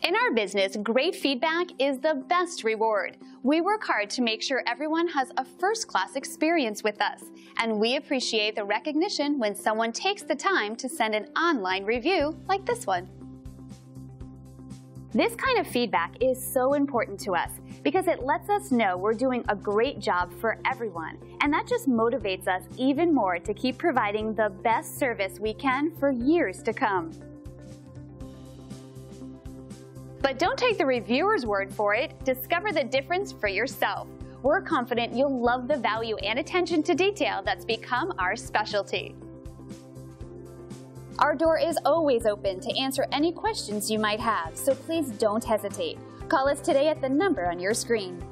In our business, great feedback is the best reward. We work hard to make sure everyone has a first-class experience with us, and we appreciate the recognition when someone takes the time to send an online review like this one. This kind of feedback is so important to us because it lets us know we're doing a great job for everyone, and that just motivates us even more to keep providing the best service we can for years to come. But don't take the reviewer's word for it. Discover the difference for yourself. We're confident you'll love the value and attention to detail that's become our specialty. Our door is always open to answer any questions you might have, so please don't hesitate. Call us today at the number on your screen.